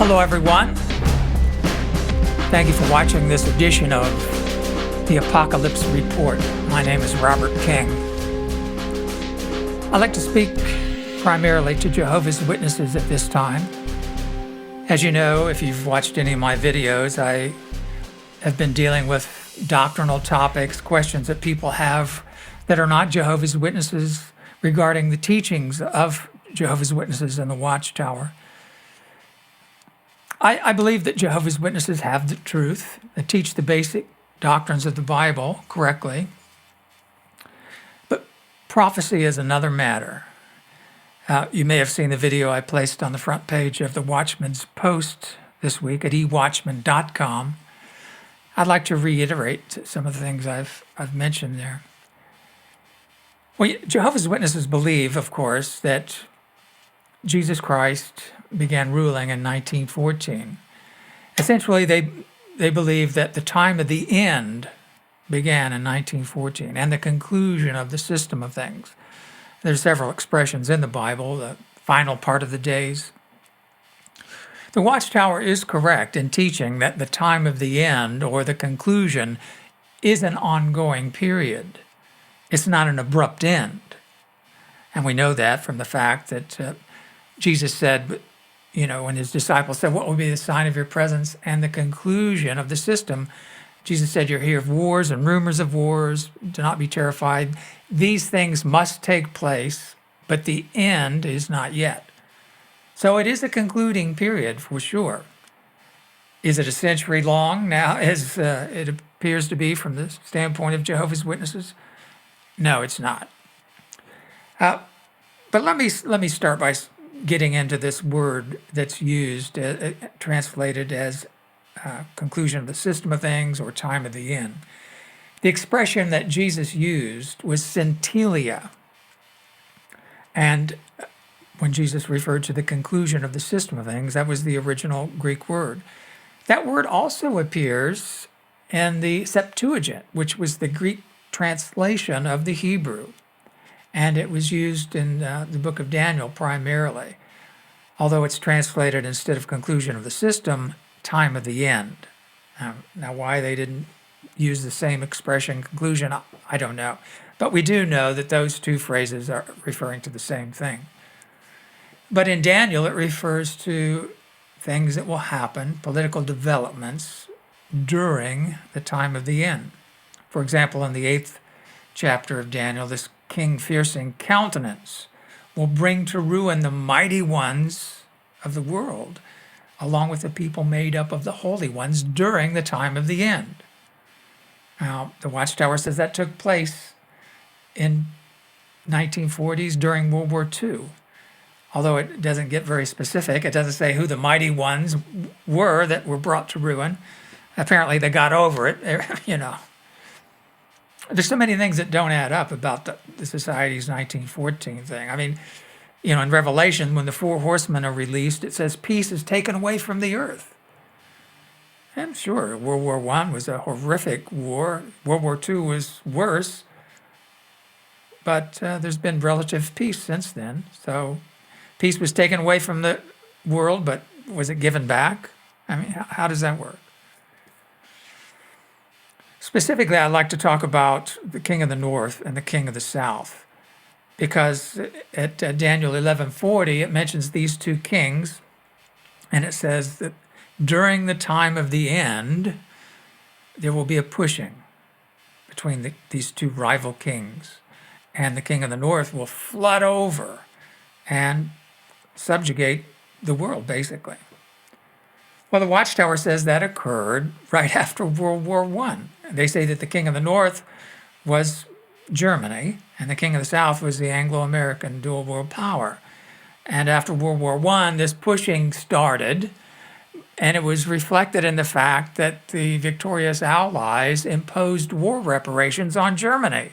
Hello, everyone. Thank you for watching this edition of the Apocalypse Report. My name is Robert King. I'd like to speak primarily to Jehovah's Witnesses at this time. As you know, if you've watched any of my videos, I have been dealing with doctrinal topics, questions that people have that are not Jehovah's Witnesses regarding the teachings of Jehovah's Witnesses and the Watchtower. I believe that Jehovah's Witnesses have the truth, that teach the basic doctrines of the Bible correctly. But prophecy is another matter. You may have seen the video I placed on the front page of the Watchman's Post this week at ewatchman.com. I'd like to reiterate some of the things I've mentioned there. Well, Jehovah's Witnesses believe, of course, that Jesus Christ began ruling in 1914. Essentially, they believe that the time of the end began in 1914 and the conclusion of the system of things. There's several expressions in the Bible, the final part of the days. The Watchtower is correct in teaching that the time of the end or the conclusion is an ongoing period. It's not an abrupt end. And we know that from the fact that Jesus said, when his disciples said, what will be the sign of your presence and the conclusion of the system? Jesus said, you'll hear of wars and rumors of wars. Do not be terrified. These things must take place, but the end is not yet. So it is a concluding period for sure. Is it a century long now, as it appears to be from the standpoint of Jehovah's Witnesses? No, it's not. But let me start by getting into this word that's used, translated as conclusion of the system of things or time of the end. The expression that Jesus used was centelia. And when Jesus referred to the conclusion of the system of things, that was the original Greek word. That word also appears in the Septuagint, which was the Greek translation of the Hebrew. And it was used in the book of Daniel primarily, although it's translated instead of conclusion of the system, time of the end. Now why they didn't use the same expression, conclusion, I don't know. But we do know that those two phrases are referring to the same thing. But in Daniel, it refers to things that will happen, political developments, during the time of the end. For example, in the 8th chapter of Daniel, this king fearsome countenance will bring to ruin the mighty ones of the world, along with the people made up of the holy ones during the time of the end. Now, the Watchtower says that took place in 1940s during World War II. Although it doesn't get very specific, it doesn't say who the mighty ones were that were brought to ruin. Apparently they got over it, There's so many things that don't add up about the Society's 1914 thing. I mean, in Revelation, when the 4 horsemen are released, it says peace is taken away from the earth. And sure, World War I was a horrific war. World War II was worse. But there's been relative peace since then. So peace was taken away from the world, but was it given back? I mean, how does that work? Specifically, I'd like to talk about the king of the north and the king of the south, because at Daniel 11:40, it mentions these two kings, and it says that during the time of the end, there will be a pushing between these two rival kings, and the king of the north will flood over and subjugate the world, basically. Well, the Watchtower says that occurred right after World War I. They say that the king of the north was Germany, and the king of the south was the Anglo-American dual world power. And after World War I, this pushing started, and it was reflected in the fact that the victorious Allies imposed war reparations on Germany.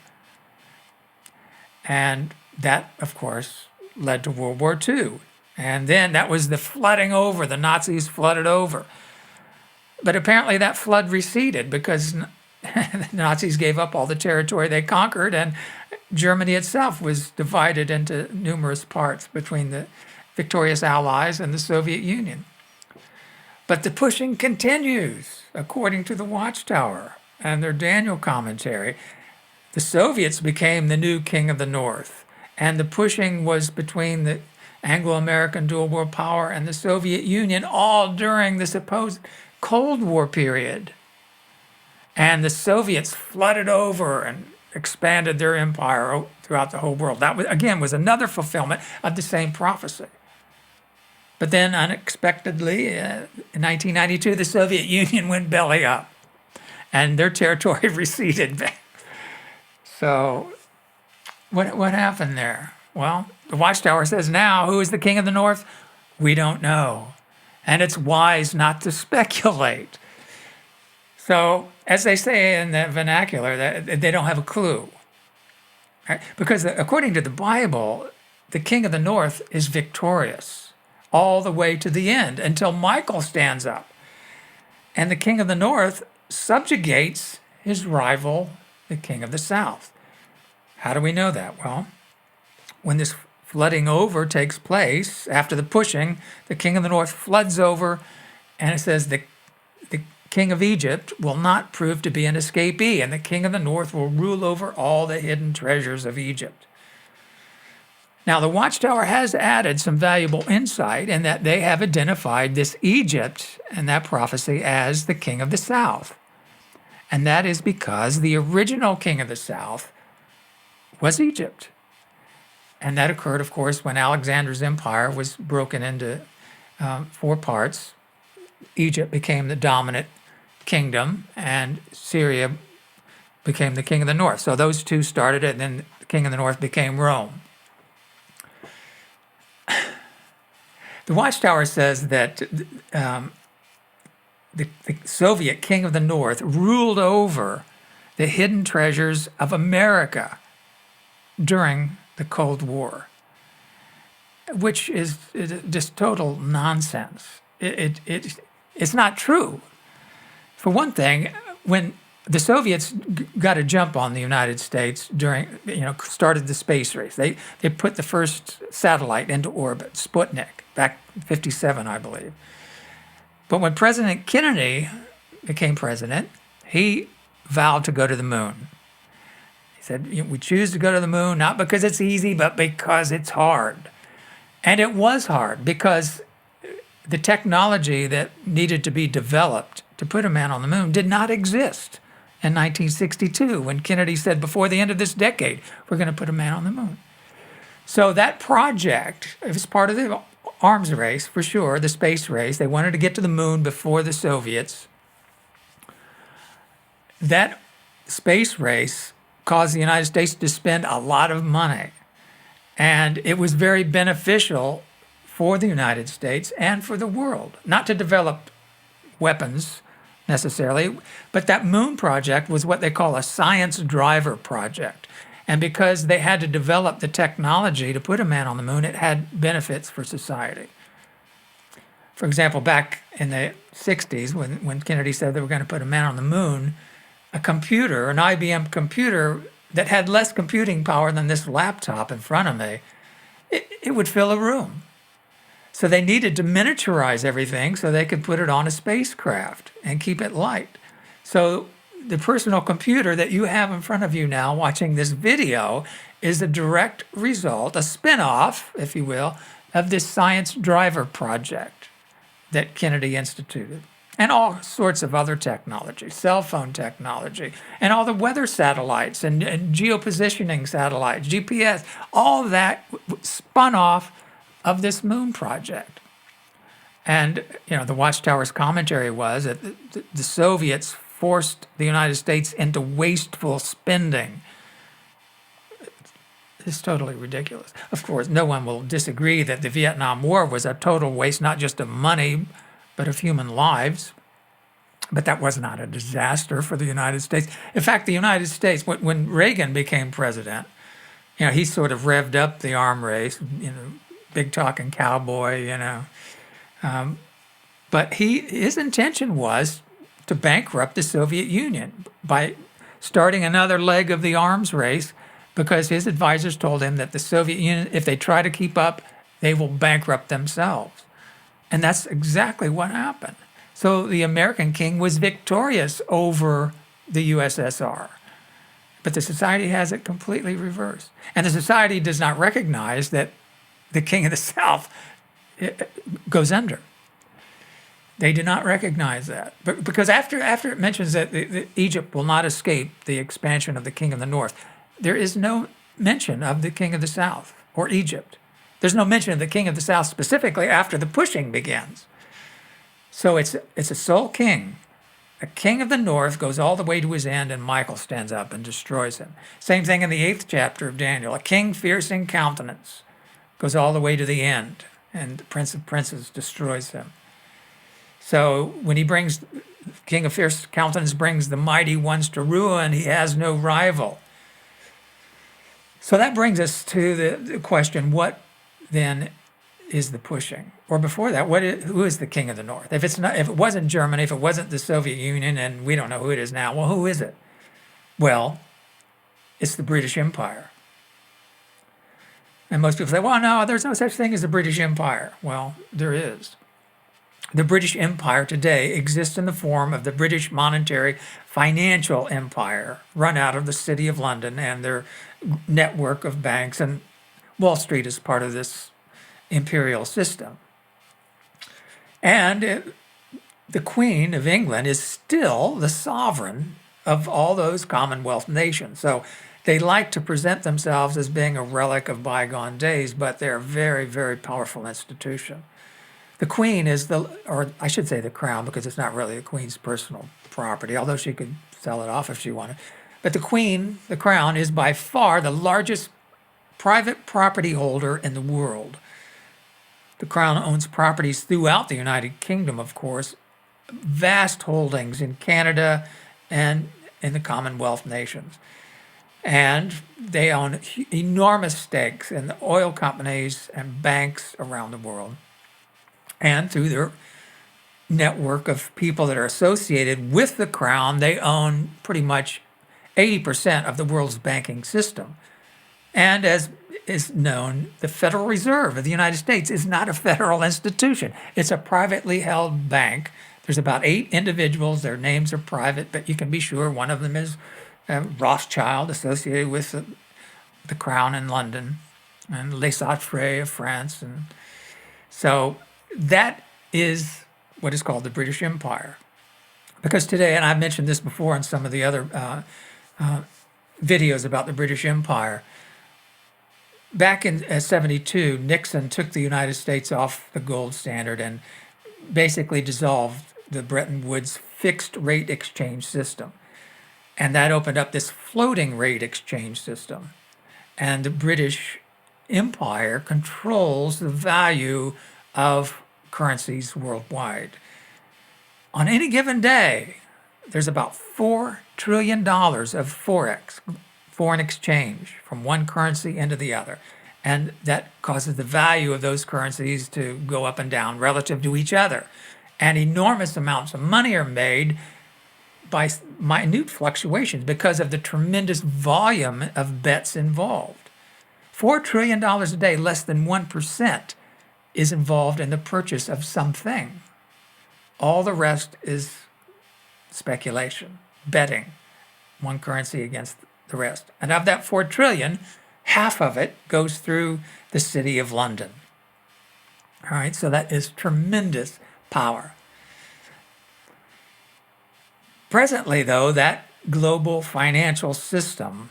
And that, of course, led to World War II. And then that was the flooding over. The Nazis flooded over. But apparently that flood receded because the Nazis gave up all the territory they conquered, and Germany itself was divided into numerous parts between the victorious Allies and the Soviet Union. But the pushing continues, according to the Watchtower and their Daniel commentary. The Soviets became the new king of the North, and the pushing was between the Anglo-American dual world power and the Soviet Union, all during the supposed Cold War period. And the Soviets flooded over and expanded their empire throughout the whole world. That, again, was another fulfillment of the same prophecy. But then unexpectedly, in 1992, the Soviet Union went belly up, and their territory receded back. So what happened there? Well, the Watchtower says now, who is the king of the North? We don't know. And it's wise not to speculate. So, as they say in the vernacular, that they don't have a clue. Right? Because according to the Bible, the king of the North is victorious all the way to the end until Michael stands up. And the king of the North subjugates his rival, the king of the South. How do we know that? Well, when this flooding over takes place, after the pushing, the king of the North floods over, and it says the king of Egypt will not prove to be an escapee, and the king of the North will rule over all the hidden treasures of Egypt. Now, the Watchtower has added some valuable insight in that they have identified this Egypt and that prophecy as the king of the South. And that is because the original king of the South was Egypt. And that occurred, of course, when Alexander's empire was broken into 4 parts. Egypt became the dominant kingdom, and Syria became the king of the North. So those two started it, and then the king of the North became Rome. The Watchtower says that the Soviet king of the North ruled over the hidden treasures of America during the Cold War, which is just total nonsense. It's not true. For one thing, when the Soviets got a jump on the United States started the space race. They put the first satellite into orbit, Sputnik, back in '57, I believe. But when President Kennedy became president, he vowed to go to the moon. He said, we choose to go to the moon not because it's easy, but because it's hard. And it was hard because the technology that needed to be developed to put a man on the moon did not exist in 1962 when Kennedy said, before the end of this decade, we're going to put a man on the moon. So that project, it was part of the arms race, for sure, the space race. They wanted to get to the moon before the Soviets. That space race caused the United States to spend a lot of money. And it was very beneficial for the United States and for the world, not to develop weapons necessarily, but that moon project was what they call a science driver project. And because they had to develop the technology to put a man on the moon, it had benefits for society. For example, back in the 60s, when Kennedy said they were going to put a man on the moon, a computer, an IBM computer that had less computing power than this laptop in front of me, it would fill a room. So they needed to miniaturize everything so they could put it on a spacecraft and keep it light. So the personal computer that you have in front of you now watching this video is a direct result, a spin-off, if you will, of this science driver project that Kennedy instituted. And all sorts of other technology, cell phone technology, and all the weather satellites and geopositioning satellites, GPS, all of that spun off of this moon project. And, the Watchtower's commentary was that the Soviets forced the United States into wasteful spending. It's totally ridiculous. Of course, no one will disagree that the Vietnam War was a total waste, not just of money, but of human lives. But that was not a disaster for the United States. In fact, the United States, when Reagan became president, he sort of revved up the arm race, big talking cowboy, but his intention was to bankrupt the Soviet Union by starting another leg of the arms race, because his advisors told him that the Soviet Union, if they try to keep up, they will bankrupt themselves. And that's exactly what happened. So the American king was victorious over the USSR. But the society has it completely reversed. And the society does not recognize that the king of the South goes under. They do not recognize that. But because after it mentions that Egypt will not escape the expansion of the king of the North, there is no mention of the king of the South or Egypt. There's no mention of the king of the South specifically after the pushing begins. So it's a sole king. A king of the North goes all the way to his end, and Michael stands up and destroys him. Same thing in the 8th chapter of Daniel. A king fierce in countenance goes all the way to the end, and the Prince of Princes destroys him. So when he brings, king of fierce countenance brings the mighty ones to ruin, he has no rival. So that brings us to the question, what then is the pushing? Or before that, who is the king of the North? If it wasn't Germany, if it wasn't the Soviet Union, and we don't know who it is now, well, who is it? Well, it's the British Empire. And most people say, well, no, there's no such thing as the British Empire. Well, there is. The British Empire today exists in the form of the British monetary financial empire run out of the City of London and their network of banks, and Wall Street is part of this imperial system. And the Queen of England is still the sovereign of all those Commonwealth nations. So they like to present themselves as being a relic of bygone days, but they're a very, very powerful institution. The Queen is or I should say the Crown, because it's not really the Queen's personal property, although she could sell it off if she wanted. But the Crown, is by far the largest private property holder in the world. The Crown owns properties throughout the United Kingdom, of course, vast holdings in Canada and in the Commonwealth nations. And they own enormous stakes in the oil companies and banks around the world. And through their network of people that are associated with the Crown, they own pretty much 80% of the world's banking system. And as is known, the Federal Reserve of the United States is not a federal institution. It's a privately held bank. There's about 8 individuals. Their names are private, but you can be sure one of them is Rothschild, associated with the Crown in London, and Les Sacres of France. And so that is what is called the British Empire. Because today, and I've mentioned this before in some of the other videos about the British Empire, back in 1972, Nixon took the United States off the gold standard and basically dissolved the Bretton Woods fixed rate exchange system. And that opened up this floating rate exchange system. And the British Empire controls the value of currencies worldwide. On any given day, there's about $4 trillion of Forex, foreign exchange, from one currency into the other. And that causes the value of those currencies to go up and down relative to each other. And enormous amounts of money are made by minute fluctuations because of the tremendous volume of bets involved. $4 trillion a day, less than 1%, is involved in the purchase of something. All the rest is speculation, betting, one currency against the rest. And of that 4 trillion, half of it goes through the City of London. All right, so that is tremendous power. Presently, though, that global financial system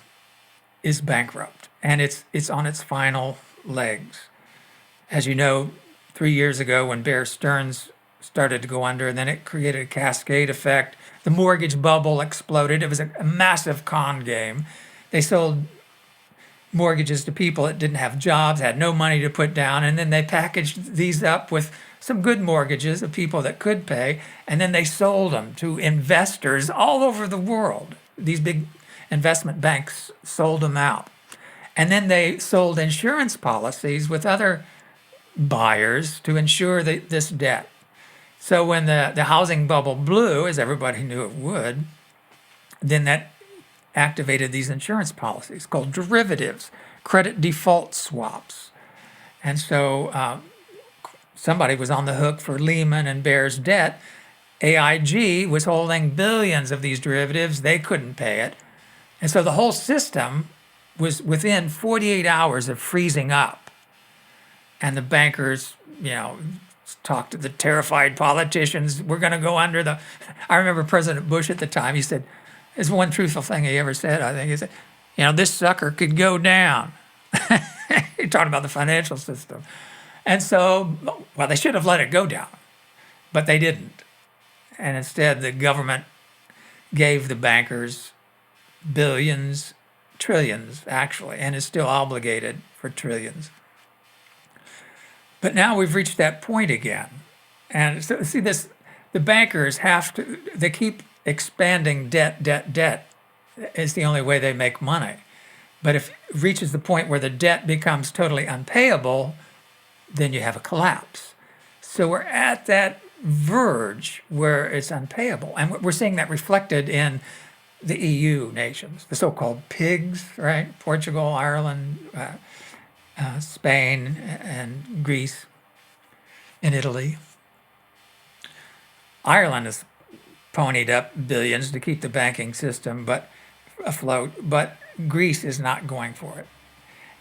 is bankrupt, and it's on its final legs. As you know, 3 years ago when Bear Stearns started to go under, and then it created a cascade effect. The mortgage bubble exploded. It was a massive con game. They sold mortgages to people that didn't have jobs, had no money to put down, and then they packaged these up with some good mortgages of people that could pay, and then they sold them to investors all over the world. These big investment banks sold them out. And then they sold insurance policies with other buyers to insure this debt. So when the housing bubble blew, as everybody knew it would, then that activated these insurance policies called derivatives, credit default swaps. And so somebody was on the hook for Lehman and Bear's debt, AIG was holding billions of these derivatives. They couldn't pay it. And so the whole system was within 48 hours of freezing up. And the bankers, talked to the terrified politicians. We're going to go under the. I remember President Bush at the time. He said, "It's one truthful thing he ever said. I think he said, this sucker could go down." He talked about the financial system, and so, well, they should have let it go down, but they didn't, and instead the government gave the bankers billions, trillions actually, and is still obligated for trillions. But now we've reached that point again. And so see this, the bankers they keep expanding debt is the only way they make money. But if it reaches the point where the debt becomes totally unpayable, then you have a collapse. So we're at that verge where it's unpayable. And we're seeing that reflected in the EU nations, the so-called pigs, right? Portugal, Ireland, Spain, and Greece, and Italy. Ireland has ponied up billions to keep the banking system afloat, but Greece is not going for it.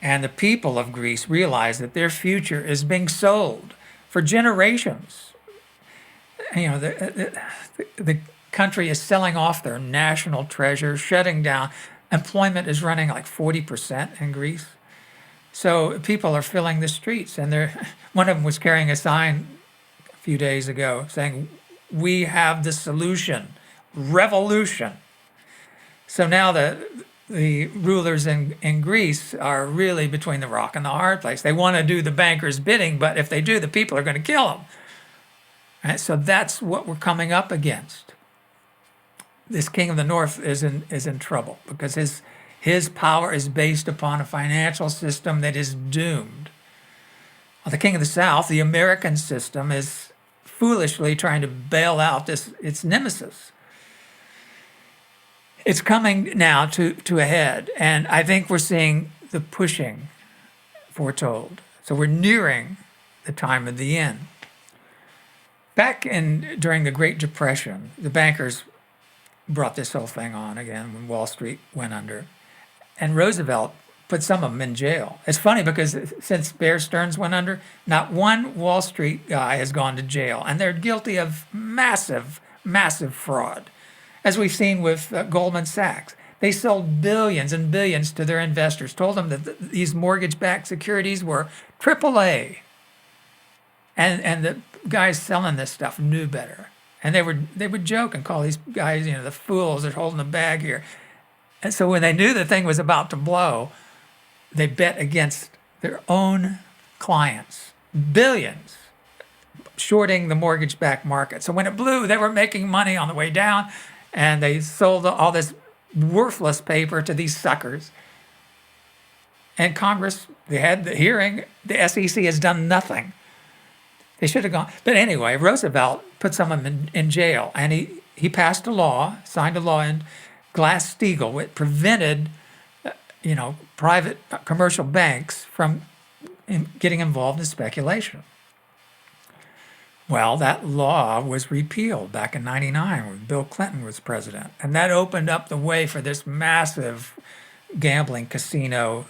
And the people of Greece realize that their future is being sold for generations. The country is selling off their national treasure, shutting down. Employment is running like 40% in Greece. So people are filling the streets, and one of them was carrying a sign a few days ago saying, "We have the solution, revolution." So now the rulers in Greece are really between the rock and the hard place. They want to do the bankers' bidding, but if they do, the people are going to kill them. Right? So that's what we're coming up against. This king of the north is in trouble because his power is based upon a financial system that is doomed. Well, the king of the south, the American system, is foolishly trying to bail out its nemesis. It's coming now to a head, and I think we're seeing the pushing foretold. So we're nearing the time of the end. Back during the Great Depression, the bankers brought this whole thing on again when Wall Street went under. And Roosevelt put some of them in jail. It's funny because since Bear Stearns went under, not one Wall Street guy has gone to jail. And they're guilty of massive, massive fraud. As we've seen with Goldman Sachs. They sold billions and billions to their investors, told them that these mortgage-backed securities were AAA. And the guys selling this stuff knew better. And they would joke and call these guys, the fools that are holding the bag here. And so when they knew the thing was about to blow, they bet against their own clients, billions, shorting the mortgage-backed market. So when it blew, they were making money on the way down, and they sold all this worthless paper to these suckers. And Congress, they had the hearing, the SEC has done nothing. They should have gone. But anyway, Roosevelt put some of them in jail, and he passed a law, signed a law in Glass-Steagall. It prevented, private commercial banks from getting involved in speculation. Well, that law was repealed back in '99 when Bill Clinton was president, and that opened up the way for this massive gambling casino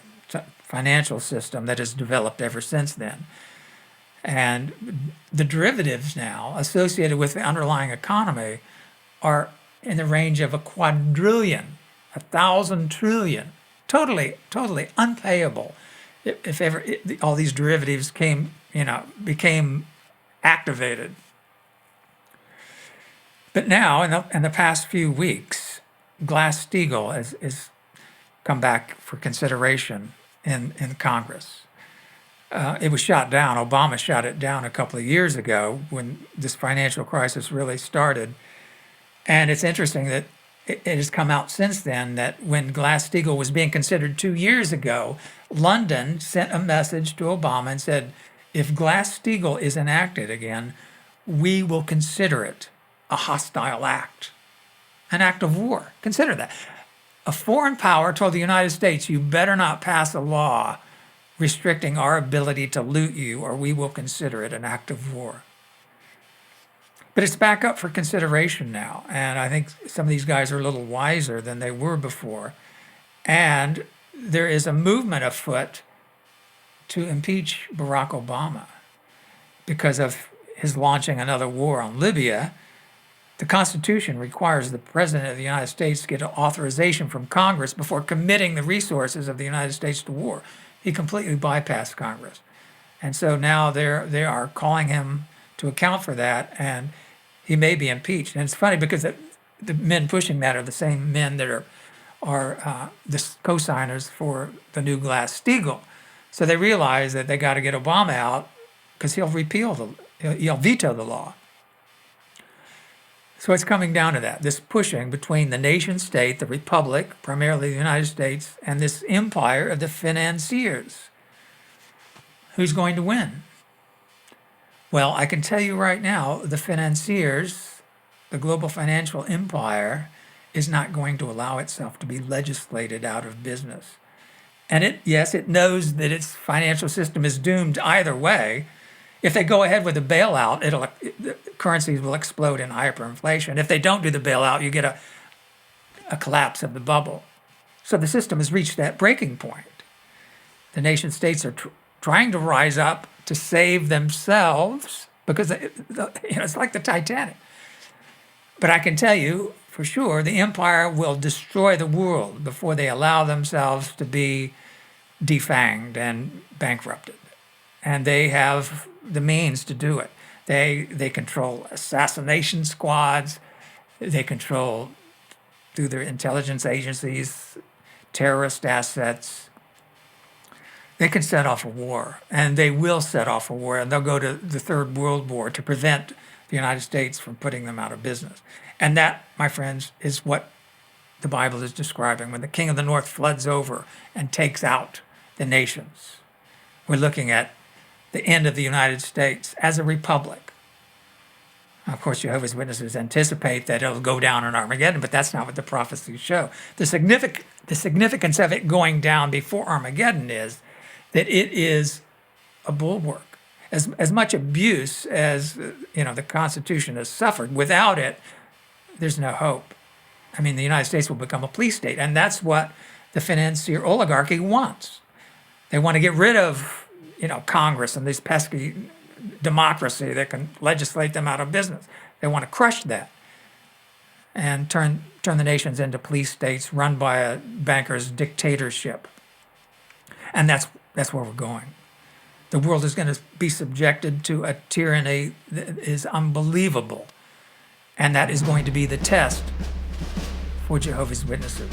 financial system that has developed ever since then. And the derivatives now associated with the underlying economy are in the range of a quadrillion, 1,000 trillion, totally unpayable. If ever all these derivatives became activated. But now, in the past few weeks, Glass-Steagall has come back for consideration in Congress. It was shot down. Obama shot it down a couple of years ago when this financial crisis really started. And it's interesting that it has come out since then that when Glass-Steagall was being considered 2 years ago, London sent a message to Obama and said, if Glass-Steagall is enacted again, we will consider it a hostile act, an act of war. Consider that. A foreign power told the United States, you better not pass a law restricting our ability to loot you, or we will consider it an act of war. But it's back up for consideration now. And I think some of these guys are a little wiser than they were before. And there is a movement afoot to impeach Barack Obama because of his launching another war on Libya. The Constitution requires the President of the United States to get authorization from Congress before committing the resources of the United States to war. He completely bypassed Congress. And so now they are calling him to account for that, and he may be impeached. And it's funny because the men pushing that are the same men that are the co-signers for the new Glass-Steagall. So they realize that they got to get Obama out because he'll veto the law. So it's coming down to that, this pushing between the nation state, the republic, primarily the United States, and this empire of the financiers. Who's going to win? Well, I can tell you right now, the financiers, the global financial empire, is not going to allow itself to be legislated out of business. And it knows that its financial system is doomed either way. If they go ahead with a bailout, the currencies will explode in hyperinflation. If they don't do the bailout, you get a collapse of the bubble. So the system has reached that breaking point. The nation states are trying to rise up to save themselves because it's like the Titanic. But I can tell you for sure, the empire will destroy the world before they allow themselves to be defanged and bankrupted. And they have the means to do it. They control assassination squads. They control, through their intelligence agencies, terrorist assets. They can set off a war, and they will set off a war, and they'll go to the Third World War to prevent the United States from putting them out of business. And that, my friends, is what the Bible is describing. When the king of the north floods over and takes out the nations, we're looking at the end of the United States as a republic. Of course, Jehovah's Witnesses anticipate that it'll go down in Armageddon, but that's not what the prophecies show. The significance of it going down before Armageddon is that it is a bulwark. As much abuse as the Constitution has suffered, without it, there's no hope. I mean, the United States will become a police state, and that's what the financier oligarchy wants. They want to get rid of Congress and this pesky democracy that can legislate them out of business. They want to crush that and turn the nations into police states run by a banker's dictatorship. And that's where we're going. The world is going to be subjected to a tyranny that is unbelievable. And that is going to be the test for Jehovah's Witnesses.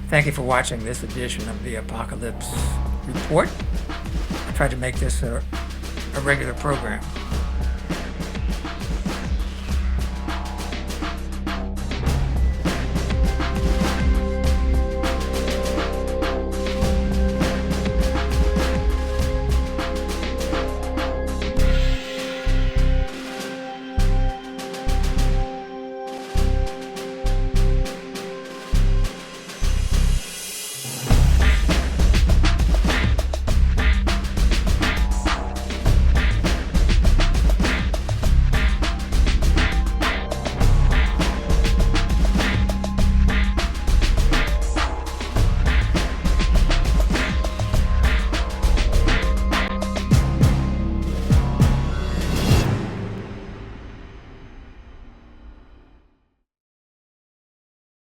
Thank you for watching this edition of the Apocalypse Report. I tried to make this a regular program.